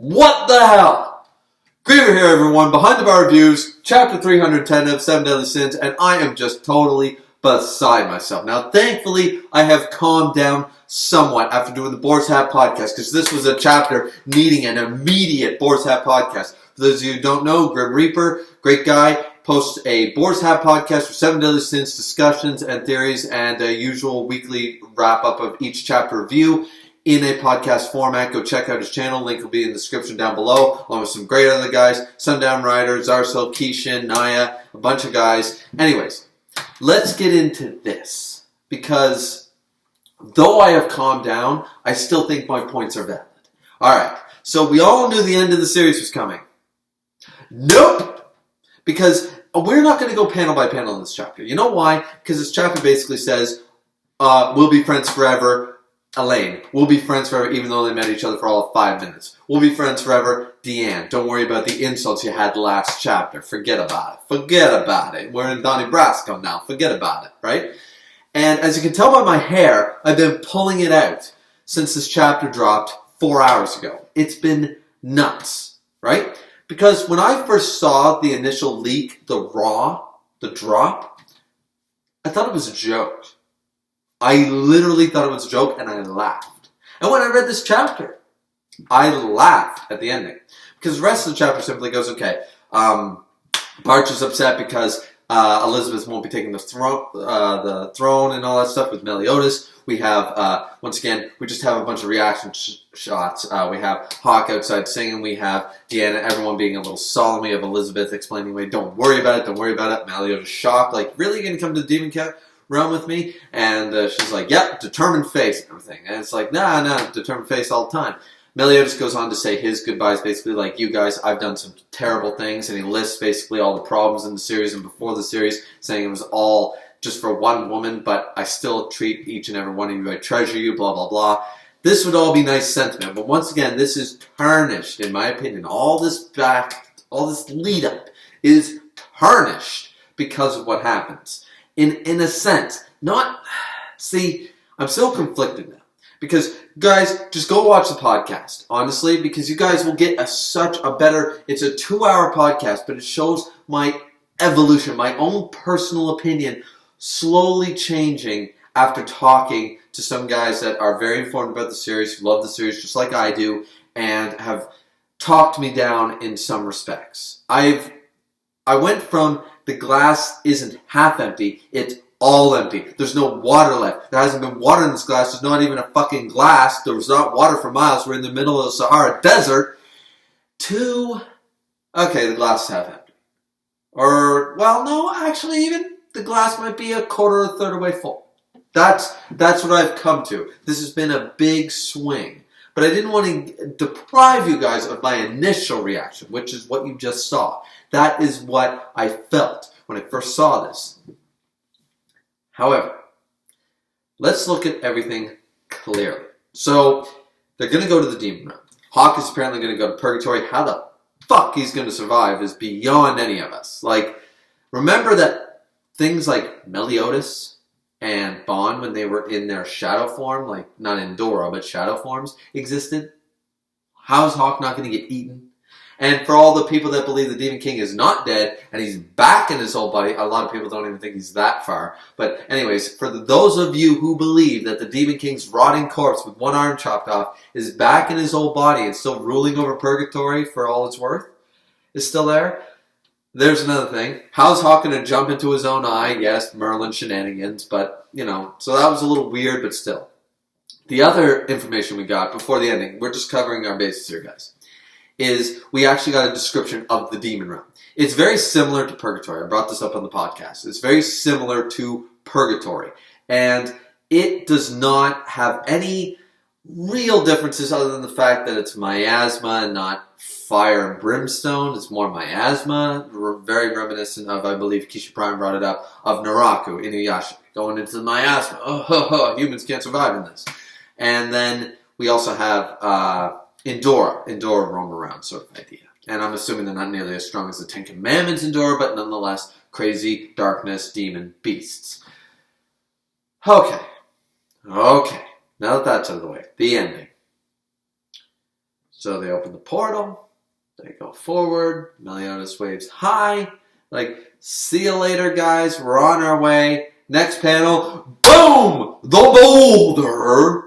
What the hell? Griever here, everyone. Behind the Bar Reviews, chapter 310 of 7 Deadly Sins, and I am just totally beside myself. Now, thankfully, I have calmed down somewhat after doing the Boar's Hat podcast, because this was a chapter needing an immediate Boar's Hat podcast. For those of you who don't know, Grim Reaper, great guy, posts a Boar's Hat podcast for 7 Deadly Sins discussions and theories, and a usual weekly wrap-up of each chapter review in a podcast format. Go check out his channel. Link will be in the description down below, along with some great other guys. Sundown Rider, Zarcel, Keishan, Naya, a bunch of guys. Anyways, let's get into this. Because though I have calmed down, I still think my points are valid. Alright, so we all knew the end of the series was coming. Nope! Because we're not going to go panel by panel in this chapter. You know why? Because this chapter basically says, we'll be friends forever. Elaine, we'll be friends forever, even though they met each other for all of 5 minutes. We'll be friends forever. Deanne, don't worry about the insults you had last chapter. Forget about it. Forget about it. We're in Donnie Brasco now. Forget about it, right? And as you can tell by my hair, I've been pulling it out since this chapter dropped 4 hours ago. It's been nuts, right? Because when I first saw the initial leak, the drop, I thought it was a joke. I literally thought it was a joke, and I laughed. And when I read this chapter, I laughed at the ending. Because the rest of the chapter simply goes, okay, Barch is upset because Elizabeth won't be taking the throne and all that stuff with Meliodas. We have, once again, we just have a bunch of reaction shots. We have Hawk outside singing. We have Deanna, everyone being a little solemn. We have Elizabeth explaining, wait, don't worry about it, don't worry about it. Meliodas shocked, like, really, you're going to come to the Demon Cat realm with me? And she's like, yep, determined face and everything. And it's like, nah, determined face all the time. Meliodas goes on to say his goodbyes, basically like, you guys, I've done some terrible things, and he lists basically all the problems in the series and before the series, saying it was all just for one woman, but I still treat each and every one of you, I treasure you, blah, blah, blah. This would all be nice sentiment, but once again, this is tarnished, in my opinion. All this lead up is tarnished because of what happens. In a sense, see, I'm so conflicted now. Because, guys, just go watch the podcast, honestly, because you guys will get such a better, it's a 2-hour podcast, but it shows my evolution, my own personal opinion, slowly changing after talking to some guys that are very informed about the series, who love the series just like I do, and have talked me down in some respects. I went from the glass isn't half empty, it's all empty. There's no water left. There hasn't been water in this glass. There's not even a fucking glass. There was not water for miles. We're in the middle of the Sahara Desert. Okay, the glass is half empty. Or, well, no, actually, even the glass might be a quarter or a third away full. That's what I've come to. This has been a big swing. But I didn't want to deprive you guys of my initial reaction, which is what you just saw. That is what I felt when I first saw this. However, let's look at everything clearly. So, they're going to go to the demon realm. Hawk is apparently going to go to purgatory. How the fuck he's going to survive is beyond any of us. Like, remember that things like Meliodas and Bond, when they were in their shadow form, like, not in Dora, but shadow forms, existed? How is Hawk not going to get eaten? And for all the people that believe the Demon King is not dead, and he's back in his whole body, a lot of people don't even think he's that far. But anyways, for those of you who believe that the Demon King's rotting corpse with one arm chopped off is back in his old body and still ruling over purgatory for all it's worth, is still there, there's another thing. How's Hawk going to jump into his own eye? Yes, Merlin shenanigans, but, you know, so that was a little weird, but still. The other information we got before the ending, we're just covering our bases here, guys, is we actually got a description of the demon realm. It's very similar to purgatory. I brought this up on the podcast. It's very similar to purgatory. And it does not have any real differences other than the fact that it's miasma and not fire and brimstone. It's more miasma. Very reminiscent of, I believe Keisha Prime brought it up, of Naraku, Inuyasha. Going into the miasma. Oh, humans can't survive in this. And then we also have Endora roam around sort of idea. And I'm assuming they're not nearly as strong as the Ten Commandments Endora, but nonetheless, crazy, darkness, demon, beasts. Okay. Now that that's out of the way, the ending. So they open the portal. They go forward. Meliodas waves hi. Like, see you later, guys. We're on our way. Next panel. Boom! The boulder!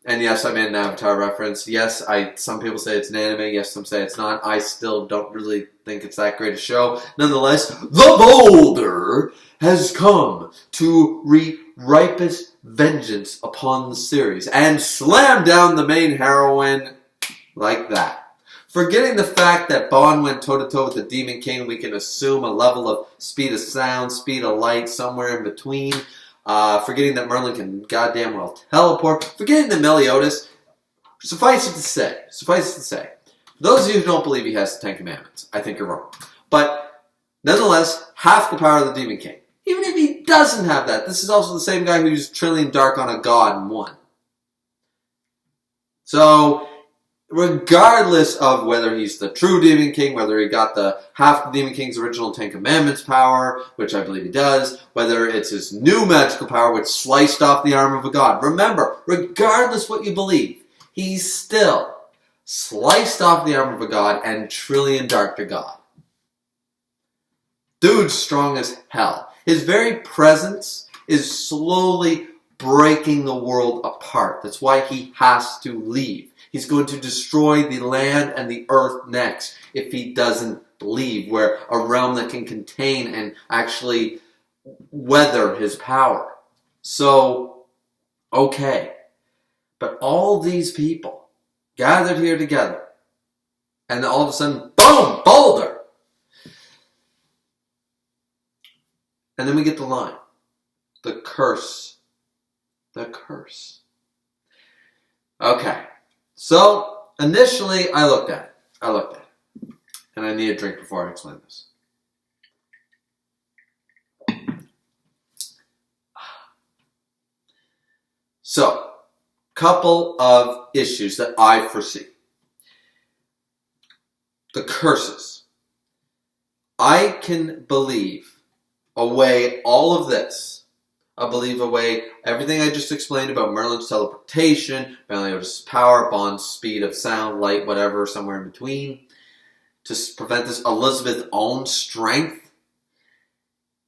And yes, I made an Avatar reference. Yes, some people say it's an anime. Yes, some say it's not. I still don't really think it's that great a show. Nonetheless, the boulder has come to wreak ripest vengeance upon the series and slam down the main heroine like that. Forgetting the fact that Bond went toe-to-toe with the Demon King, we can assume a level of speed of sound, speed of light, somewhere in between. Forgetting that Merlin can goddamn well teleport. Forgetting that Meliodas. Suffice it to say, those of you who don't believe he has the Ten Commandments, I think you're wrong. But nonetheless, half the power of the Demon King. Even if he doesn't have that, this is also the same guy who used Trillion Dark on a god and won. So, regardless of whether he's the true Demon King, whether he got the half the Demon King's original Ten Commandments power, which I believe he does, whether it's his new magical power, which sliced off the arm of a god. Remember, regardless what you believe, he's still sliced off the arm of a god and Trillion Dark to God. Dude's strong as hell. His very presence is slowly breaking the world apart. That's why he has to leave. He's going to destroy the land and the earth next if he doesn't leave, where a realm that can contain and actually weather his power. So, okay. But all these people gathered here together, and all of a sudden, boom, boulder! And then we get the line. The curse. The curse. Okay. So, initially, I looked at it. And I need a drink before I explain this. So, couple of issues that I foresee. The curses. I can believe away all of this. I believe away everything I just explained about Merlin's teleportation, Meliodas' power, Bond's speed of sound, light, whatever, somewhere in between, to prevent this Elizabeth's own strength.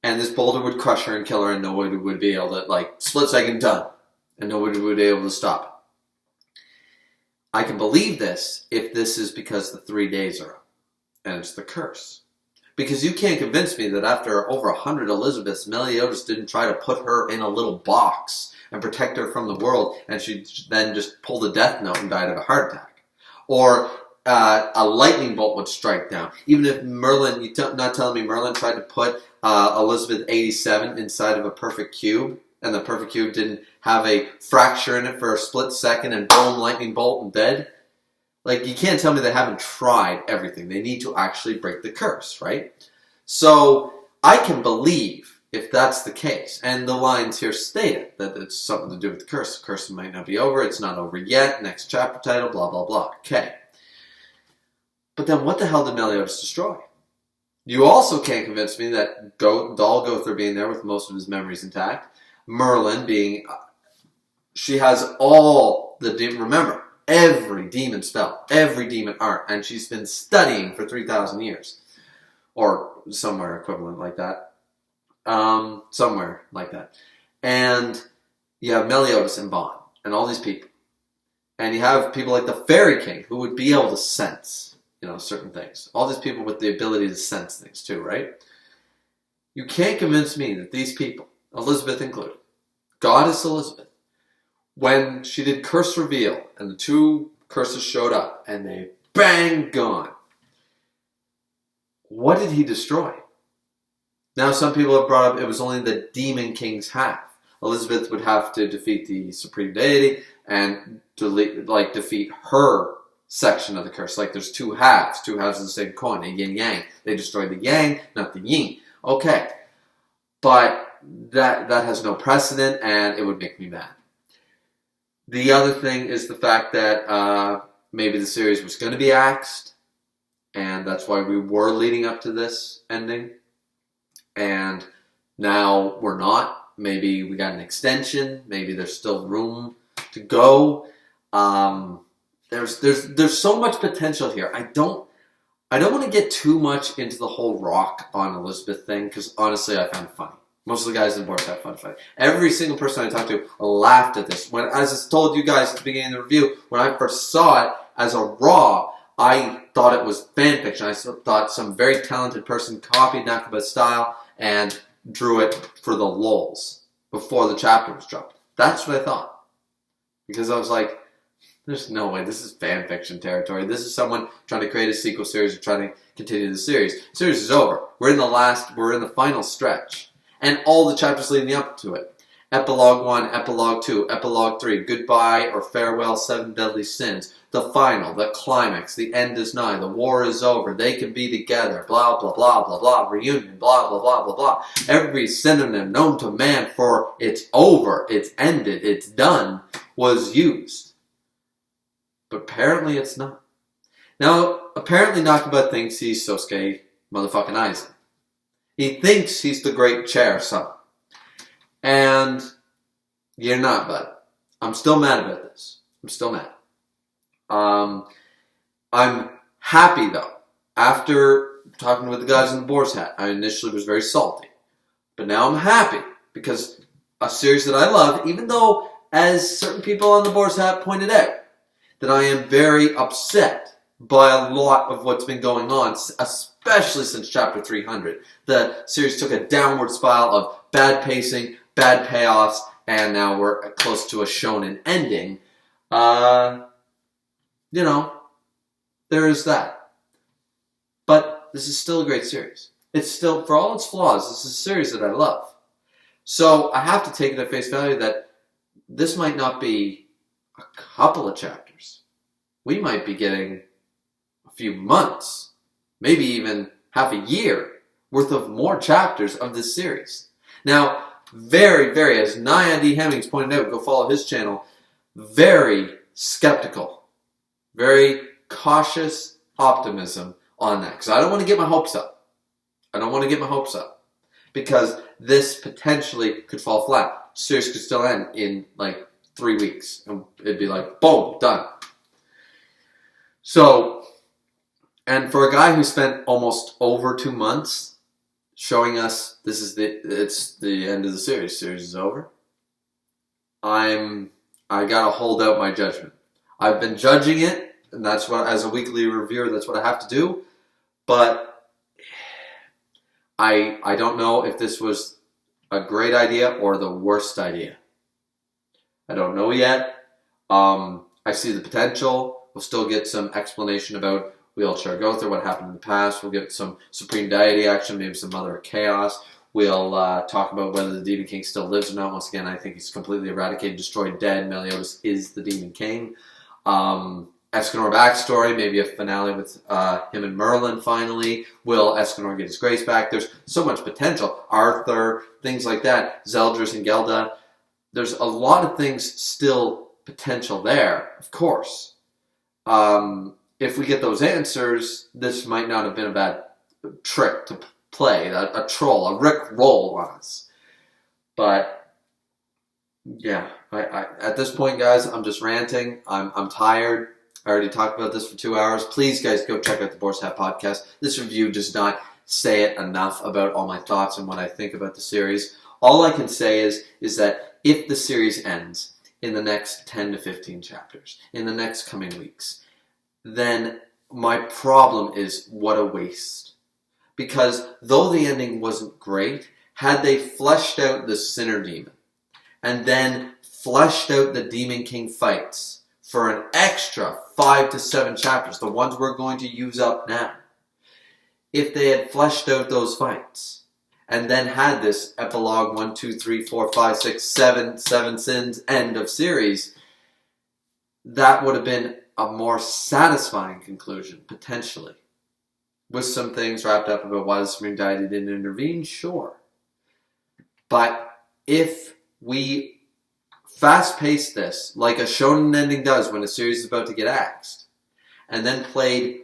And this boulder would crush her and kill her, and nobody would be able to, like, split second done. And nobody would be able to stop it. I can believe this if this is because the 3 days are up. And it's the curse. Because you can't convince me that after over 100 Elizabeths, Meliodas didn't try to put her in a little box and protect her from the world, and she then just pulled a death note and died of a heart attack. Or a lightning bolt would strike down. Even if Merlin, you're not telling me Merlin tried to put Elizabeth 87 inside of a perfect cube, and the perfect cube didn't have a fracture in it for a split second, and boom, lightning bolt and dead? Like, you can't tell me they haven't tried everything. They need to actually break the curse, right? So, I can believe if that's the case. And the lines here stated that it's something to do with the curse. The curse might not be over. It's not over yet. Next chapter title, blah, blah, blah. Okay. But then what the hell did Meliodas destroy? You also can't convince me that Dol Gother being there with most of his memories intact, Merlin being... she has all the... remember, every demon spell, every demon art, and she's been studying for 3,000 years. Or somewhere equivalent like that. Somewhere like that. And you have Meliodas and Bond, and all these people. And you have people like the Fairy King, who would be able to sense, certain things. All these people with the ability to sense things too, right? You can't convince me that these people, Elizabeth included, Goddess Elizabeth, when she did Curse Reveal, and the 2 curses showed up, and they bang, gone. What did he destroy? Now, some people have brought up it was only the Demon King's half. Elizabeth would have to defeat the Supreme Deity and defeat her section of the curse. Like, there's 2 halves of the same coin, a yin-yang. They destroyed the yang, not the yin. Okay. But that has no precedent, and it would make me mad. The other thing is the fact that maybe the series was going to be axed, and that's why we were leading up to this ending. And now we're not. Maybe we got an extension. Maybe there's still room to go. there's so much potential here. I don't want to get too much into the whole Rock on Elizabeth thing, because honestly, I found it funny. Most of the guys in the board have fun fighting. Every single person I talked to laughed at this. As I told you guys at the beginning of the review, when I first saw it as a Raw, I thought it was fan fiction. I thought some very talented person copied Nakaba's style and drew it for the lulz before the chapter was dropped. That's what I thought. Because I was like, there's no way. This is fan fiction territory. This is someone trying to create a sequel series or trying to continue the series. The series is over. We're in the final stretch. And all the chapters leading up to it. Epilogue 1, Epilogue 2, Epilogue 3, Goodbye or Farewell, 7 Deadly Sins. The final, the climax, the end is nigh, the war is over, they can be together, blah, blah, blah, blah, blah, reunion, blah, blah, blah, blah, blah. Every synonym known to man for it's over, it's ended, it's done, was used. But apparently it's not. Now, apparently Nakaba thinks he's Sosuke motherfucking Aizen. He thinks he's the great chair son. And you're not, bud. I'm still mad about this. I'm still mad. I'm happy, though. After talking with the guys in the Boar's Hat, I initially was very salty. But now I'm happy, because a series that I love, even though, as certain people on the Boar's Hat pointed out, that I am very upset by a lot of what's been going on, especially since Chapter 300. The series took a downward spiral of bad pacing, bad payoffs, and now we're close to a shonen ending. There is that. But this is still a great series. It's still, for all its flaws, this is a series that I love. So I have to take it at face value that this might not be a couple of chapters. We might be getting a few months, maybe even half a year worth of more chapters of this series. Now, very, very, as Nia D. Hemmings pointed out, go follow his channel, very skeptical, very cautious optimism on that. Because I don't want to get my hopes up. Because this potentially could fall flat. The series could still end in like 3 weeks. And it'd be like, boom, done. So, and for a guy who spent almost over 2 months showing us it's the end of the series. The series is over. I gotta hold out my judgment. I've been judging it, and that's what, as a weekly reviewer, that's what I have to do. But I don't know if this was a great idea or the worst idea. I don't know yet. I see the potential. We'll still get some explanation about Wheelchair Gother, what happened in the past. We'll get some Supreme Deity action, maybe some Mother of Chaos. We'll talk about whether the Demon King still lives or not. Once again, I think he's completely eradicated, destroyed, dead. Meliodas is the Demon King. Escanor backstory, maybe a finale with him and Merlin finally. Will Escanor get his grace back? There's so much potential. Arthur, things like that. Zeldris and Gelda. There's a lot of things still potential there, of course. If we get those answers, this might not have been a bad trick to play, a troll, a Rick roll on us. But yeah, I at this point, guys, I'm just ranting. I'm tired. I already talked about this for 2 hours. Please, guys, go check out the Boar's Hat podcast. This review does not say it enough about all my thoughts and what I think about the series. All I can say is that if the series ends in the next 10 to 15 chapters, in the next coming weeks, then my problem is what a waste. Because though the ending wasn't great, had they fleshed out the Sinner Demon and then fleshed out the Demon King fights for an extra 5 to 7 chapters, the ones we're going to use up now, if they had fleshed out those fights and then had this epilogue 1, 2, 3, 4, 5, 6, 7 sins end of series, that would have been a more satisfying conclusion, potentially. With some things wrapped up about why the Supreme Deity didn't intervene, sure. But if we fast-pace this, like a shonen ending does when a series is about to get axed, and then played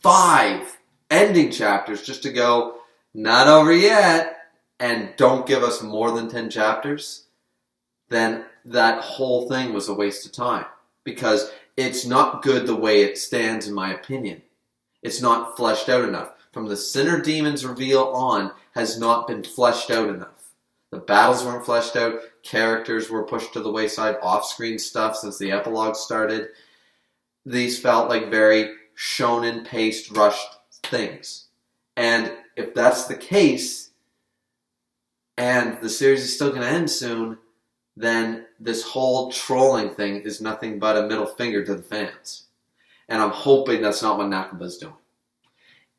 5 ending chapters just to go, not over yet, and don't give us more than 10 chapters, then that whole thing was a waste of time. Because it's not good the way it stands, in my opinion. It's not fleshed out enough. From the Sinner Demons reveal on, has not been fleshed out enough. The battles weren't fleshed out. Characters were pushed to the wayside. Off-screen stuff since the epilogue started. These felt like very shonen-paced, rushed things. And if that's the case, and the series is still going to end soon, then this whole trolling thing is nothing but a middle finger to the fans. And I'm hoping that's not what Nakaba's doing.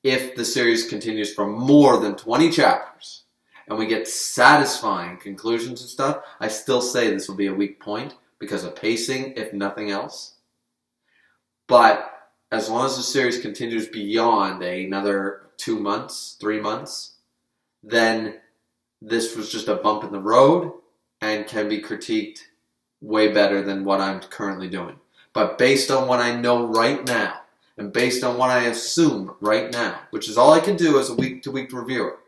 If the series continues for more than 20 chapters, and we get satisfying conclusions and stuff, I still say this will be a weak point because of pacing, if nothing else. But as long as the series continues beyond another 2 months, 3 months, then this was just a bump in the road and can be critiqued way better than what I'm currently doing. But based on what I know right now, and based on what I assume right now, which is all I can do as a week-to-week reviewer,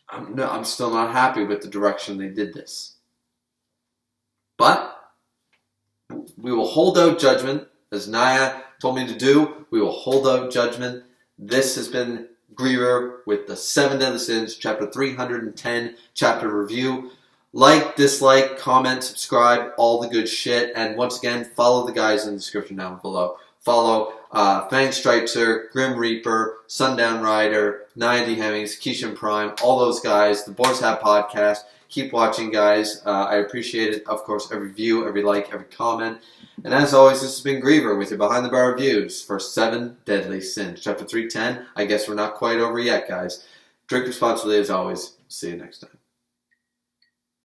I'm still not happy with the direction they did this. But we will hold out judgment, as Naya told me to do. We will hold out judgment. This has been Griever with the 7 Deadly Sins, chapter 310, chapter review. Like, dislike, comment, subscribe, all the good shit. And once again, follow the guys in the description down below. Follow Fang Striper, Grim Reaper, Sundown Rider, Nia D. Hemmings, Keishan Prime, all those guys. The Boys Have Podcast. Keep watching, guys. I appreciate it. Of course, every view, every like, every comment. And as always, this has been Griever with your Behind the Bar reviews for 7 Deadly Sins. Chapter 310. I guess we're not quite over yet, guys. Drink responsibly as always. See you next time.